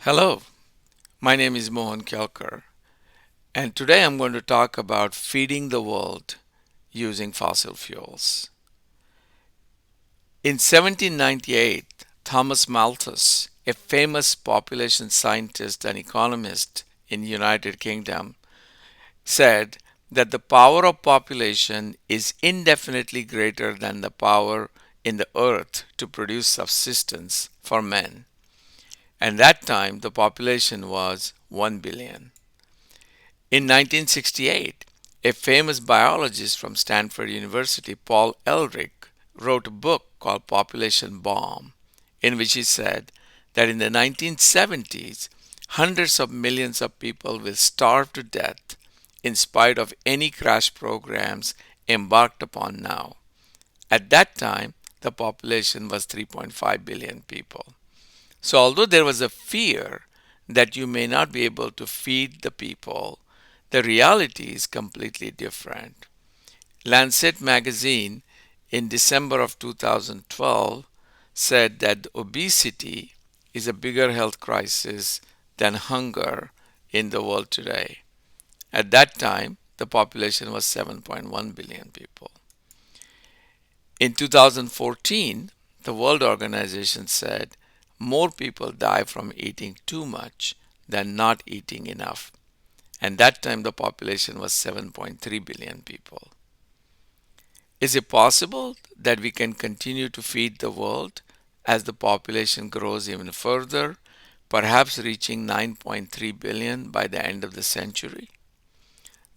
Hello, my name is Mohan Kelkar, and today I'm going to talk about feeding the world using fossil fuels. In 1798, Thomas Malthus, a famous population scientist and economist in the United Kingdom, said that the power of population is indefinitely greater than the power in the earth to produce subsistence for men. And that time the population was 1 billion. In 1968, a famous biologist from Stanford University, Paul Ehrlich, wrote a book called Population Bomb, in which he said that in the 1970s, hundreds of millions of people will starve to death in spite of any crash programs embarked upon now. At that time, the population was 3.5 billion people. So, although there was a fear that you may not be able to feed the people, the reality is completely different. Lancet magazine in December of 2012 said that obesity is a bigger health crisis than hunger in the world today. At that time, the population was 7.1 billion people. In 2014, the World Organization said more people die from eating too much than not eating enough. And that time the population was 7.3 billion people. Is it possible that we can continue to feed the world as the population grows even further, perhaps reaching 9.3 billion by the end of the century?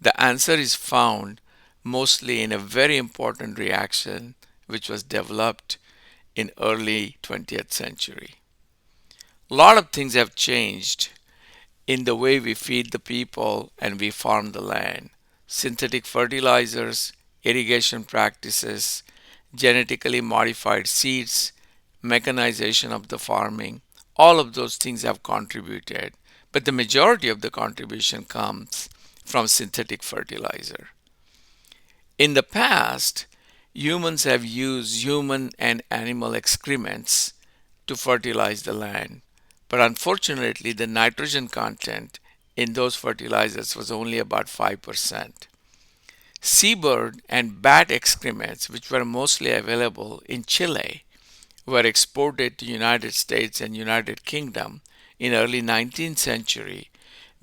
The answer is found mostly in a very important reaction which was developed in early 20th century. A lot of things have changed in the way we feed the people and we farm the land. Synthetic fertilizers, irrigation practices, genetically modified seeds, mechanization of the farming, all of those things have contributed. But the majority of the contribution comes from synthetic fertilizer. In the past, humans have used human and animal excrements to fertilize the land. But unfortunately, the nitrogen content in those fertilizers was only about 5%. Seabird and bat excrements, which were mostly available in Chile, were exported to United States and United Kingdom in early 19th century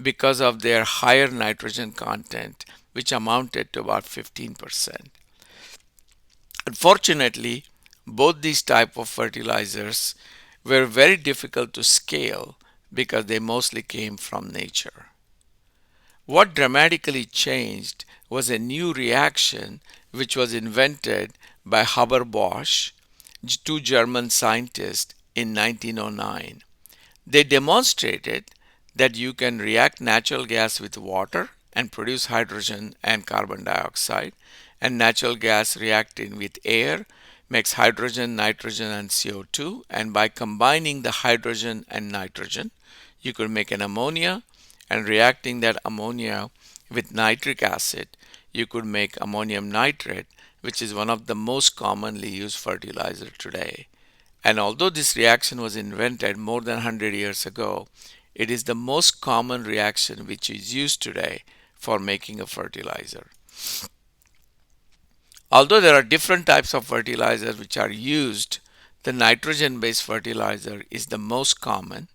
because of their higher nitrogen content, which amounted to about 15%. Unfortunately, both these type of fertilizers were very difficult to scale because they mostly came from nature. What dramatically changed was a new reaction which was invented by Haber-Bosch, two German scientists, in 1909. They demonstrated that you can react natural gas with water and produce hydrogen and carbon dioxide, and natural gas reacting with air makes hydrogen, nitrogen, and CO2. And by combining the hydrogen and nitrogen, you could make an ammonia, and reacting that ammonia with nitric acid, you could make ammonium nitrate, which is one of the most commonly used fertilizer today. And although this reaction was invented more than 100 years ago, it is the most common reaction which is used today for making a fertilizer. Although there are different types of fertilizers which are used, the nitrogen-based fertilizer is the most common.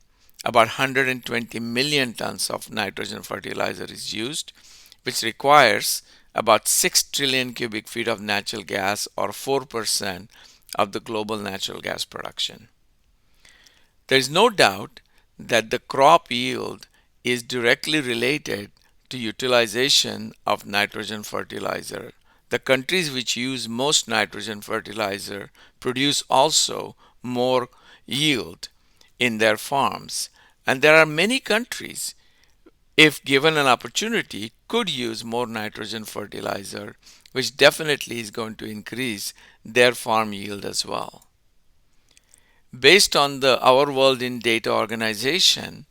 About 120 million tons of nitrogen fertilizer is used, which requires about 6 trillion cubic feet of natural gas, or 4% of the global natural gas production. There is no doubt that the crop yield is directly related to utilization of nitrogen fertilizer. The countries which use most nitrogen fertilizer produce also more yield in their farms. And there are many countries, if given an opportunity, could use more nitrogen fertilizer, which definitely is going to increase their farm yield as well. Based on the Our World in Data organization,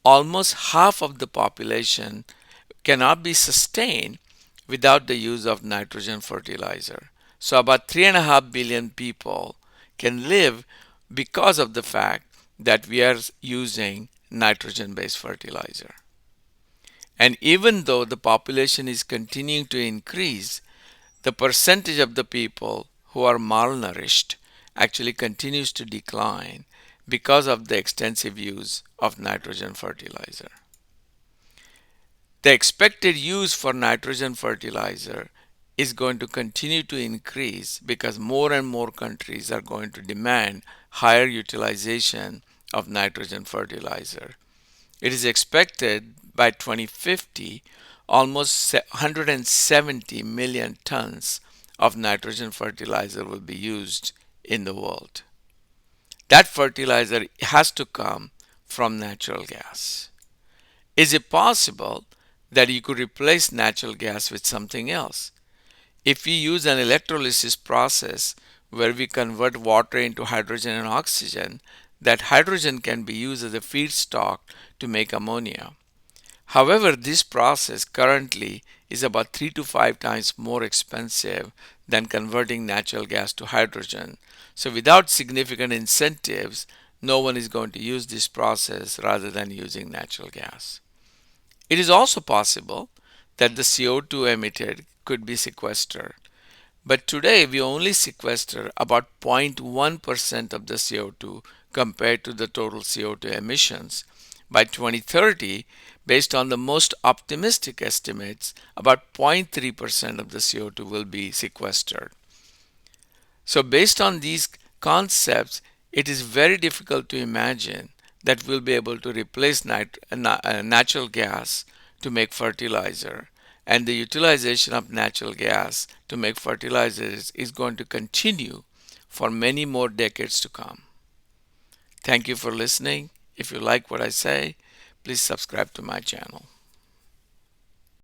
almost half of the population cannot be sustained without the use of nitrogen fertilizer. So about 3.5 billion people can live because of the fact that we are using nitrogen-based fertilizer. And even though the population is continuing to increase, the percentage of the people who are malnourished actually continues to decline because of the extensive use of nitrogen fertilizer. The expected use for nitrogen fertilizer is going to continue to increase because more and more countries are going to demand higher utilization of nitrogen fertilizer. It is expected by 2050 almost 170 million tons of nitrogen fertilizer will be used in the world. That fertilizer has to come from natural gas. Is it possible that you could replace natural gas with something else? If we use an electrolysis process where we convert water into hydrogen and oxygen, that hydrogen can be used as a feedstock to make ammonia. However, this process currently is about 3 to 5 times more expensive than converting natural gas to hydrogen. So without significant incentives, no one is going to use this process rather than using natural gas. It is also possible that the CO2 emitted could be sequestered. But today we only sequester about 0.1% of the CO2 compared to the total CO2 emissions. By 2030, based on the most optimistic estimates, about 0.3% of the CO2 will be sequestered. So based on these concepts, it is very difficult to imagine that we'll be able to replace natural gas to make fertilizer. And the utilization of natural gas to make fertilizers is going to continue for many more decades to come. Thank you for listening. If you like what I say, please subscribe to my channel.